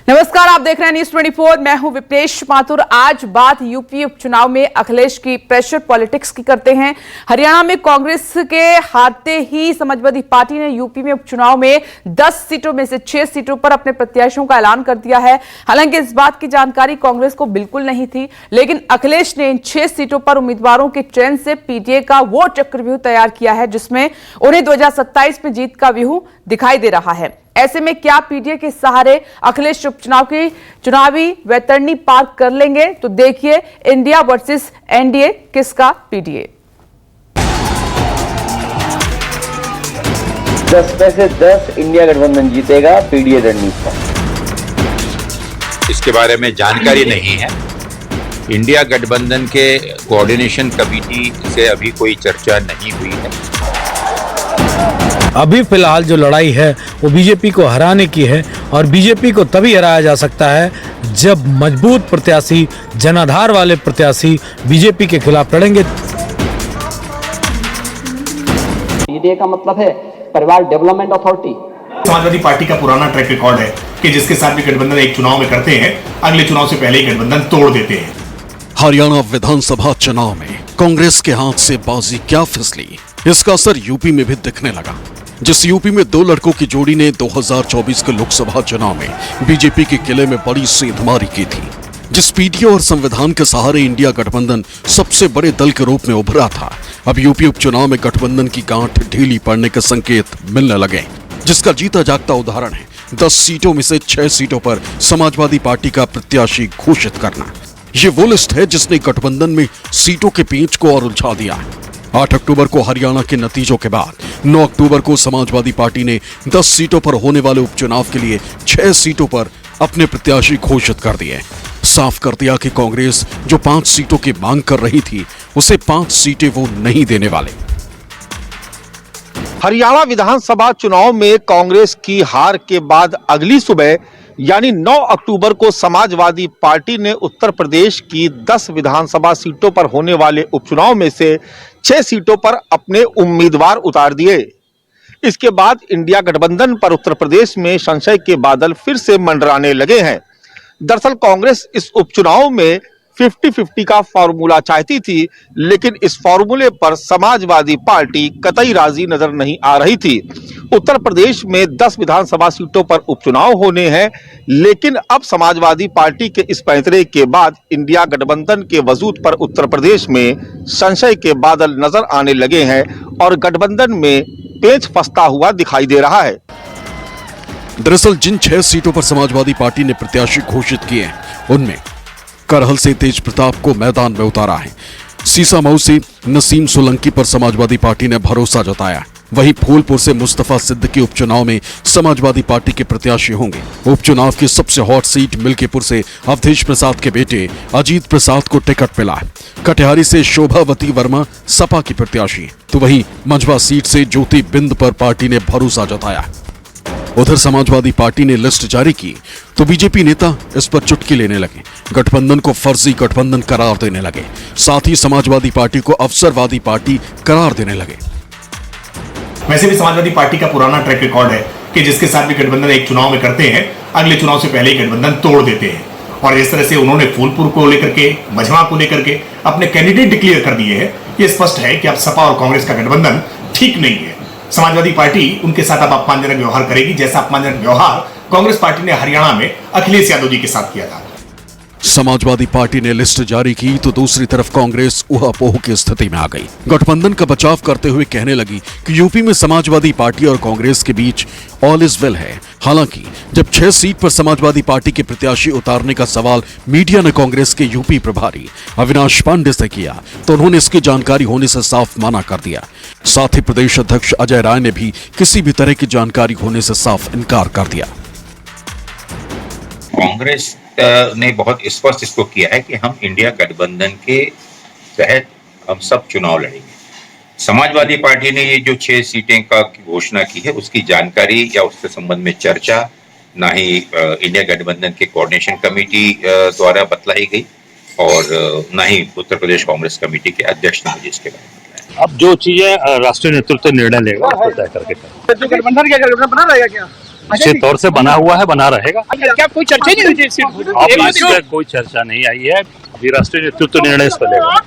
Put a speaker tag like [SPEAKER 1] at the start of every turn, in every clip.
[SPEAKER 1] नमस्कार, आप देख रहे हैं न्यूज 24। मैं हूं विपनेश माथुर। आज बात यूपी उपचुनाव में अखिलेश की प्रेशर पॉलिटिक्स की करते हैं। हरियाणा में कांग्रेस के हारते ही समाजवादी पार्टी ने यूपी में उपचुनाव में 10 सीटों में से 6 सीटों पर अपने प्रत्याशियों का ऐलान कर दिया है। हालांकि इस बात की जानकारी कांग्रेस को बिल्कुल नहीं थी, लेकिन अखिलेश ने इन 6 सीटों पर उम्मीदवारों के चयन से पीटीए का वो चक्रव्यूह तैयार किया है जिसमें उन्हें 2027 में जीत का व्यूह दिखाई दे रहा है। ऐसे में क्या पीटीए के सहारे अखिलेश उपचुनाव की चुनावी वैतरणी पार कर लेंगे? तो देखिए, इंडिया वर्सेस एनडीए, किसका पीटीए।
[SPEAKER 2] 10 में से 10 इंडिया गठबंधन जीतेगा पीडीए रणनीति पर।
[SPEAKER 3] इसके बारे में जानकारी नहीं है। इंडिया गठबंधन के कोऑर्डिनेशन कमेटी से अभी कोई चर्चा नहीं हुई है।
[SPEAKER 4] अभी फिलहाल जो लड़ाई है वो बीजेपी को हराने की है, और बीजेपी को तभी हराया जा सकता है जब मजबूत प्रत्याशी, जनाधार वाले प्रत्याशी बीजेपी के खिलाफ लड़ेंगे।
[SPEAKER 5] पीडीए का मतलब है परिवार डेवलपमेंट अथॉरिटी।
[SPEAKER 6] समाजवादी पार्टी का पुराना ट्रैक रिकॉर्ड है कि जिसके साथ भी गठबंधन एक चुनाव में करते हैं, अगले चुनाव से पहले ही गठबंधन तोड़ देते हैं।
[SPEAKER 7] हरियाणा विधानसभा चुनाव में कांग्रेस के हाथ से बाजी क्या फिसली, इसका असर यूपी में भी दिखने लगा। जिस यूपी में 2 लड़कों की जोड़ी ने 2024 के लोकसभा चुनाव में बीजेपी के किले में बड़ी सेंधमारी की थी, जिस पीटीए और संविधान के सहारे इंडिया गठबंधन सबसे बड़े दल के रूप में उभरा था, अब यूपी उपचुनाव में गठबंधन की गांठ ढीली पड़ने के संकेत मिलने लगे, जिसका जीता जागता उदाहरण है 10 सीटों में से 6 सीटों पर समाजवादी पार्टी का प्रत्याशी घोषित करना। ये वो लिस्ट है जिसने गठबंधन में सीटों के पेंच को और उलझा दिया है। 8 अक्टूबर को हरियाणा के नतीजों के बाद 9 अक्टूबर को समाजवादी पार्टी ने 10 सीटों पर होने वाले उपचुनाव के लिए 6 सीटों पर अपने प्रत्याशी घोषित कर दिए। साफ कर दिया कि कांग्रेस जो 5 सीटों की मांग कर रही थी, उसे 5 सीटें वो नहीं देने वाले।
[SPEAKER 8] हरियाणा विधानसभा चुनाव में कांग्रेस की हार के बाद अगली सुबह यानी 9 अक्टूबर को समाजवादी पार्टी ने उत्तर प्रदेश की 10 विधानसभा सीटों पर होने वाले उपचुनाव में से 6 सीटों पर अपने उम्मीदवार उतार दिए। इसके बाद इंडिया गठबंधन पर उत्तर प्रदेश में संशय के बादल फिर से मंडराने लगे हैं। दरअसल कांग्रेस इस उपचुनाव में 50-50 का फॉर्मूला चाहती थी, लेकिन इस फॉर्मूले पर समाजवादी पार्टी कतई राजी नजर नहीं आ रही थी। उत्तर प्रदेश में 10 विधानसभा सीटों पर उपचुनाव होने हैं, लेकिन अब समाजवादी पार्टी के इस पैंतरे के बाद इंडिया गठबंधन के वजूद पर उत्तर प्रदेश में संशय के बादल नजर आने लगे हैं और गठबंधन में पेच फंसता हुआ दिखाई दे रहा है।
[SPEAKER 7] दरअसल जिन 6 सीटों पर समाजवादी पार्टी ने प्रत्याशी घोषित किए हैं, उनमें करहल से तेज प्रताप को मैदान में उतारा है। सीसामऊ से नसीम सोलंकी पर समाजवादी पार्टी ने भरोसा जताया। वहीं फूलपुर से मुस्तफा सिद्दीकी उपचुनाव में समाजवादी पार्टी के प्रत्याशी होंगे। उपचुनाव की सबसे हॉट सीट मिल्कीपुर से अवधेश प्रसाद के बेटे अजीत प्रसाद को टिकट मिला है। कटिहारी से शोभावती वर्मा सपा की प्रत्याशी, तो वहीं मंझवा सीट से ज्योति बिंद पर पार्टी ने भरोसा जताया। उधर समाजवादी पार्टी ने लिस्ट जारी की तो बीजेपी नेता इस पर चुटकी लेने लगे, गठबंधन को फर्जी गठबंधन करार देने लगे, साथ ही समाजवादी पार्टी को अवसरवादी पार्टी करार देने लगे।
[SPEAKER 6] वैसे भी समाजवादी पार्टी का पुराना ट्रैक रिकॉर्ड है कि जिसके साथ भी गठबंधन एक चुनाव में करते हैं, अगले चुनाव से पहले ही गठबंधन तोड़ देते हैं। और इस तरह से उन्होंने फूलपुर को लेकर के, मझवा को लेकर के अपने कैंडिडेट डिक्लेयर कर दिए हैं। ये स्पष्ट है कि अब सपा और कांग्रेस का गठबंधन ठीक नहीं है। समाजवादी पार्टी उनके साथ अब अपमानजनक व्यवहार करेगी, जैसा अपमानजनक व्यवहार कांग्रेस पार्टी ने हरियाणा में अखिलेश यादव जी के साथ किया था।
[SPEAKER 7] समाजवादी पार्टी ने लिस्ट जारी की तो दूसरी तरफ कांग्रेस ऊहापोह की स्थिति में आ गई। गठबंधन का बचाव करते हुए कहने लगी कि यूपी में समाजवादी पार्टी और कांग्रेस के बीच ऑल इज वेल है। हालांकि जब 6 सीट पर समाजवादी पार्टी के प्रत्याशी उतारने का सवाल मीडिया ने कांग्रेस के यूपी प्रभारी अविनाश पांडे से किया तो उन्होंने इसकी जानकारी होने से साफ मना कर दिया। साथ ही प्रदेश अध्यक्ष अजय राय ने भी किसी भी तरह की जानकारी होने से साफ इनकार कर दिया।
[SPEAKER 3] कांग्रेस ने बहुत स्पष्ट इसको किया है कि हम इंडिया गठबंधन के तहत हम सब चुनाव लड़ेंगे। समाजवादी पार्टी ने ये जो 6 सीटें का घोषणा की है, उसकी जानकारी या उसके संबंध में चर्चा ना ही इंडिया गठबंधन के कोऑर्डिनेशन कमेटी द्वारा बतलाई गई और ना ही उत्तर प्रदेश कांग्रेस कमेटी के अध्यक्ष ने मुझे इसके बारे में बताया।
[SPEAKER 9] अब जो चीजें राष्ट्रीय नेतृत्व निर्णय लेगा उसको तय करके
[SPEAKER 5] गठबंधन बना रहेगा क्या?
[SPEAKER 9] निश्चित तौर से बना हुआ है, बना रहेगा।
[SPEAKER 10] क्या कोई चर्चा नहीं हुई थी?
[SPEAKER 9] अब इस पर कोई चर्चा नहीं आई है, अभी राष्ट्रीय नेतृत्व निर्णय इस पर लेगा।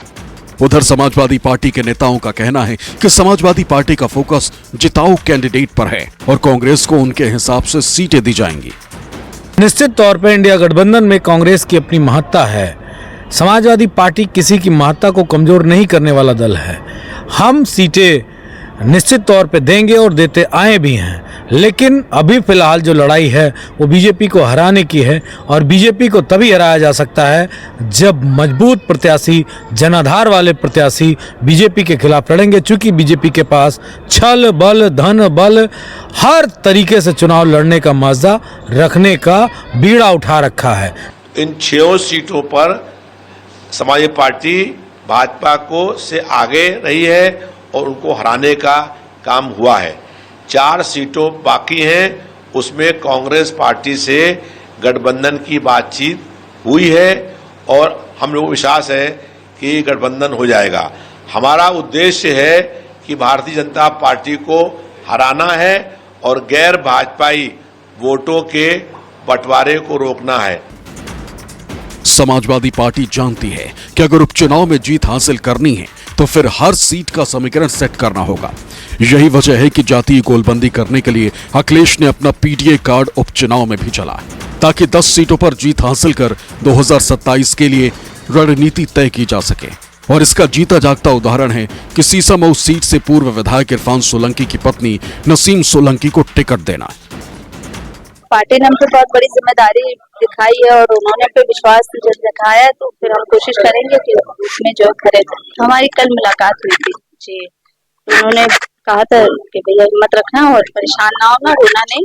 [SPEAKER 7] उधर समाजवादी पार्टी के नेताओं का कहना है कि समाजवादी पार्टी का फोकस जिताऊ कैंडिडेट पर है और कांग्रेस को उनके हिसाब से सीटें दी जाएंगी।
[SPEAKER 4] निश्चित तौर पर इंडिया गठबंधन में कांग्रेस की अपनी महत्ता है। समाजवादी पार्टी किसी की महत्ता को कमजोर नहीं करने वाला दल है। हम सीटें निश्चित तौर पे देंगे और देते आए भी हैं, लेकिन अभी फिलहाल जो लड़ाई है वो बीजेपी को हराने की है और बीजेपी को तभी हराया जा सकता है जब मजबूत प्रत्याशी, जनाधार वाले प्रत्याशी बीजेपी के खिलाफ लड़ेंगे। चूंकि बीजेपी के पास छल बल धन बल हर तरीके से चुनाव लड़ने का मजा रखने का बीड़ा उठा रखा है।
[SPEAKER 11] इन 6 सीटों पर समाजवादी पार्टी भाजपा को से आगे रही है और उनको हराने का काम हुआ है। 4 सीटों बाकी हैं, उसमें कांग्रेस पार्टी से गठबंधन की बातचीत हुई है और हम लोग विश्वास है कि गठबंधन हो जाएगा। हमारा उद्देश्य है कि भारतीय जनता पार्टी को हराना है और गैर भाजपाई वोटों के बंटवारे को रोकना है।
[SPEAKER 7] समाजवादी पार्टी जानती है कि अगर उपचुनाव में जीत हासिल करनी है तो फिर हर सीट का समीकरण सेट करना होगा। यही वजह है कि जातीय गोलबंदी करने के लिए अखिलेश ने अपना पीडीए कार्ड उपचुनाव में भी चला ताकि 10 सीटों पर जीत हासिल कर 2027 के लिए रणनीति तय की जा सके। और इसका जीता जागता उदाहरण है कि सीसामऊ सीट से पूर्व विधायक इरफान सोलंकी की पत्नी नसीम सोलंकी को टिकट देना।
[SPEAKER 12] पार्टी ने हमको बहुत बड़ी जिम्मेदारी दिखाई है और उन्होंने पे विश्वास दिखाया है, तो फिर हम कोशिश करेंगे कि उसमें जो खड़े थे। हमारी कल मुलाकात हुई थी जी, उन्होंने कहा था कि भैया हिम्मत रखना और परेशान ना होना, रोना नहीं,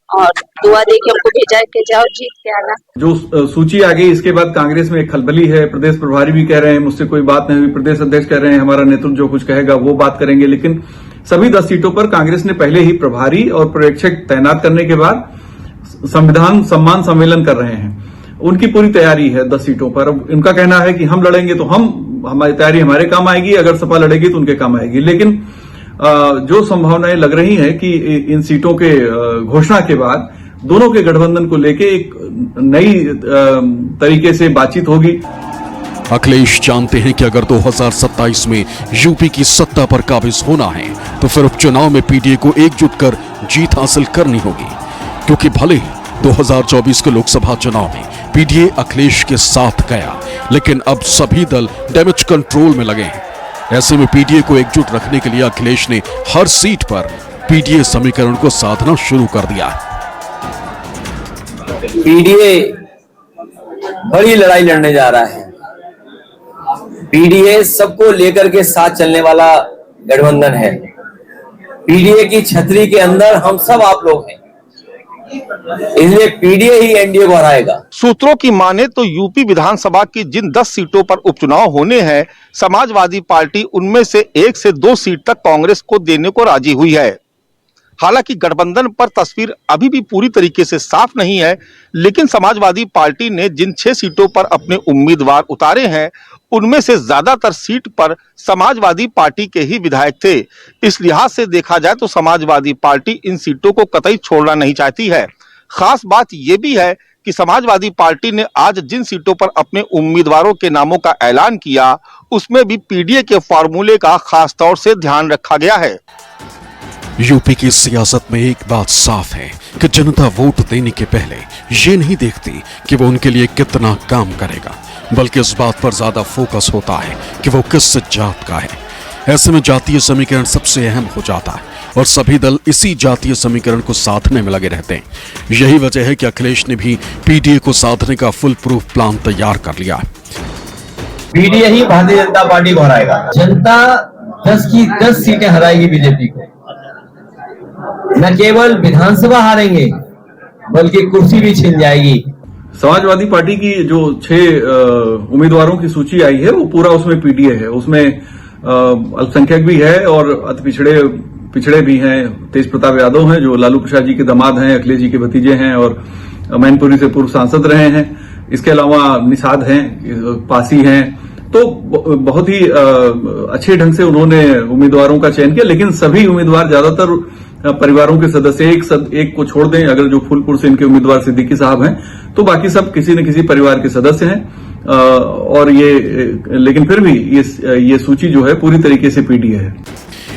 [SPEAKER 12] और दुआ दे के हमको भेजा कि जाओ जीत के आना।
[SPEAKER 13] जो सूची आ गई इसके बाद कांग्रेस में एक खलबली है। प्रदेश प्रभारी भी कह रहे हैं मुझसे कोई बात नहीं हुई, प्रदेश अध्यक्ष कह रहे हैं हमारा नेतृत्व जो कुछ कहेगा वो बात करेंगे। लेकिन सभी 10 सीटों पर कांग्रेस ने पहले ही प्रभारी और पर्यवेक्षक तैनात करने के बाद संविधान सम्मान सम्मेलन कर रहे हैं। उनकी पूरी तैयारी है 10 सीटों पर। अब उनका कहना है कि हम लड़ेंगे तो हमारी तैयारी हमारे काम आएगी, अगर सपा लड़ेगी तो उनके काम आएगी। लेकिन जो संभावनाएं लग रही हैं कि इन सीटों के घोषणा के बाद दोनों के गठबंधन को लेके एक नई तरीके से बातचीत होगी।
[SPEAKER 7] अखिलेश जानते हैं कि अगर 2027 में यूपी की सत्ता पर काबिज होना है तो फिर उपचुनाव में पीडीए को एकजुट कर जीत हासिल करनी होगी, क्योंकि भले ही 2024 के लोकसभा चुनाव में पीडीए अखिलेश के साथ गया, लेकिन अब सभी दल डैमेज कंट्रोल में लगे हैं। ऐसे में पीडीए को एकजुट रखने के लिए अखिलेश ने हर सीट पर पीडीए समीकरण को साधना शुरू कर दिया।
[SPEAKER 2] पीडीए बड़ी लड़ाई लड़ने जा रहा है। पीडीए सबको लेकर के साथ चलने वाला गठबंधन है। पीडीए की छतरी के अंदर हम सब आप लोग हैं, इसलिए पीडीए ही एनडीए को हराएगा।
[SPEAKER 8] सूत्रों की माने तो यूपी विधानसभा की जिन 10 सीटों पर उपचुनाव होने हैं, समाजवादी पार्टी उनमें से 1 से 2 सीट तक कांग्रेस को देने को राजी हुई है। हालांकि गठबंधन पर तस्वीर अभी भी पूरी तरीके से साफ नहीं है, लेकिन समाजवादी पार्टी ने जिन 6 सीटों पर अपने उम्मीदवार उतारे हैं उनमें से ज्यादातर सीट पर समाजवादी पार्टी के ही विधायक थे। इस लिहाज से देखा जाए तो समाजवादी पार्टी इन सीटों को कतई छोड़ना नहीं चाहती है। खास बात यह भी है कि समाजवादी पार्टी ने आज जिन सीटों पर अपने उम्मीदवारों के नामों का ऐलान किया उसमें भी पीडीए के फॉर्मूले का खास तौर से ध्यान रखा गया है।
[SPEAKER 7] यूपी की सियासत में एक बात साफ है कि जनता वोट देने के पहले ये नहीं देखती कि वो उनके लिए कितना काम करेगा, बल्कि इस बात पर ज्यादा फोकस होता है कि वो किस जात का है। ऐसे में जातीय समीकरण सबसे अहम हो जाता है और सभी दल इसी जातीय समीकरण को साधने में लगे रहते हैं। यही वजह है कि अखिलेश ने भी पीडीए को साधने का फुल प्रूफ प्लान तैयार कर लिया।
[SPEAKER 2] पीडीए ही भारतीय जनता पार्टी को हराएगा। जनता 10 की 10 सीटें हराएगी बीजेपी को। न केवल विधानसभा हारेंगे बल्कि कुर्सी भी छिन जाएगी।
[SPEAKER 13] समाजवादी पार्टी की जो 6 उम्मीदवारों की सूची आई है वो पूरा उसमें पीडीए है। उसमें अल्पसंख्यक भी है और अति पिछड़े भी हैं। तेज प्रताप यादव हैं जो लालू प्रसाद जी के दामाद हैं, अखिलेश जी के भतीजे हैं और मैनपुरी से पूर्व सांसद रहे हैं। इसके अलावा निषाद हैं, पासी हैं। तो बहुत ही अच्छे ढंग से उन्होंने उम्मीदवारों का चयन किया, लेकिन सभी उम्मीदवार ज्यादातर परिवारों के सदस्य एक को छोड़ दें, अगर जो फूलपुर से इनके उम्मीदवार सिद्दीकी साहब हैं, तो बाकी सब किसी न किसी परिवार के सदस्य हैं। और लेकिन फिर भी ये सूची जो है पूरी तरीके से पीडीए है।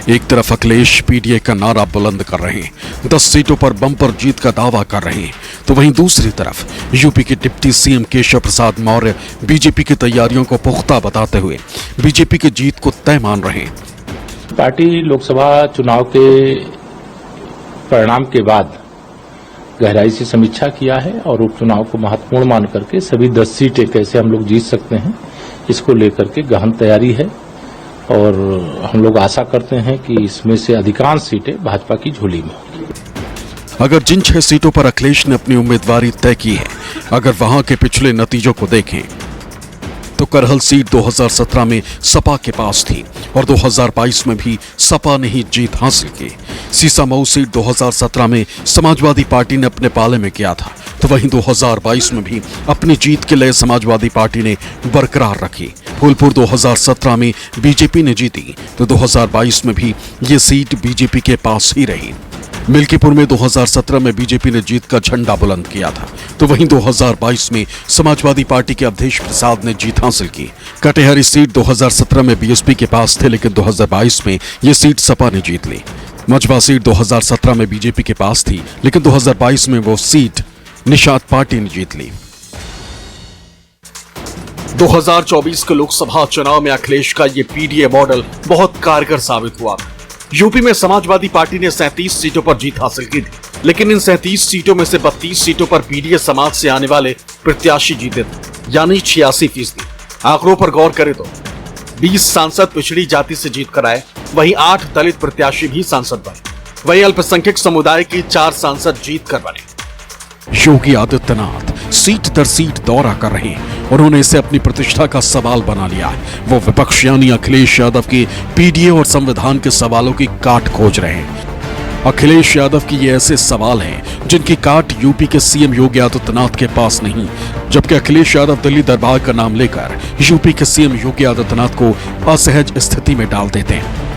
[SPEAKER 7] एक तरफ अखिलेश पीडीए का नारा बुलंद कर रहे हैं, 10 सीटों पर बम्पर जीत का दावा कर रहे हैं, तो वहीं दूसरी तरफ यूपी के deputy CM Keshav Prasad Maurya BJP की तैयारियों को पुख्ता बताते हुए बीजेपी की जीत को तय मान रहे हैं।
[SPEAKER 9] पार्टी लोकसभा चुनाव के परिणाम के बाद गहराई से समीक्षा किया है और उपचुनाव को महत्वपूर्ण मान करके सभी 10 सीटें कैसे हम लोग जीत सकते हैं, इसको लेकर के गहन तैयारी है और हम लोग आशा करते हैं कि इसमें से अधिकांश सीटें भाजपा की झोली में होंगी।
[SPEAKER 7] अगर जिन 6 सीटों पर अखिलेश ने अपनी उम्मीदवारी तय की है, अगर वहां के पिछले नतीजों को देखें तो करहल सीट 2017 में सपा के पास थी और 2022 में भी सपा ने ही जीत हासिल की। सीसामऊ सीट 2017 में समाजवादी पार्टी ने अपने पाले में किया था, तो वहीं 2022 में भी अपनी जीत के लिए समाजवादी पार्टी ने बरकरार रखी। फूलपुर 2017 में बीजेपी ने जीती, तो 2022 में भी ये सीट बीजेपी के पास ही रही। मिल्कीपुर में 2017 में बीजेपी ने जीत का झंडा बुलंद किया था, तो वहीं 2022 में समाजवादी पार्टी के अवधेश प्रसाद ने जीत हासिल की। कटेहरी सीट 2017 में बीएसपी के पास थे, लेकिन 2022 में ये सीट सपा ने जीत ली। मझवा सीट 2017 में बीजेपी के पास थी, लेकिन 2022 में वो सीट निषाद पार्टी ने जीत ली। 2024 के लोकसभा चुनाव में अखिलेश का ये पीडीए मॉडल बहुत कारगर साबित हुआ। यूपी में समाजवादी पार्टी ने 37 सीटों पर जीत हासिल की थी, लेकिन इन 37 सीटों में से 32 सीटों पर पीडीए समाज से आने वाले प्रत्याशी जीते थे, यानी 86%। आंकड़ों पर गौर करें तो 20 सांसद पिछड़ी जाति से जीत कर आए, वहीं 8 दलित प्रत्याशी भी सांसद बने, वहीं अल्पसंख्यक समुदाय की 4 सांसद जीत कर बने। योगी आदित्यनाथ सीट दर सीट दौरा कर रहे हैं, उन्होंने इसे अपनी प्रतिष्ठा का सवाल बना लिया है। वो विपक्ष यानी अखिलेश यादव के पीडीए और संविधान के सवालों की काट खोज रहे हैं। अखिलेश यादव की ये ऐसे सवाल हैं जिनकी काट यूपी के सीएम योगी आदित्यनाथ के पास नहीं, जबकि अखिलेश यादव दिल्ली दरबार का नाम लेकर यूपी के सीएम योगी आदित्यनाथ को असहज स्थिति में डाल देते हैं।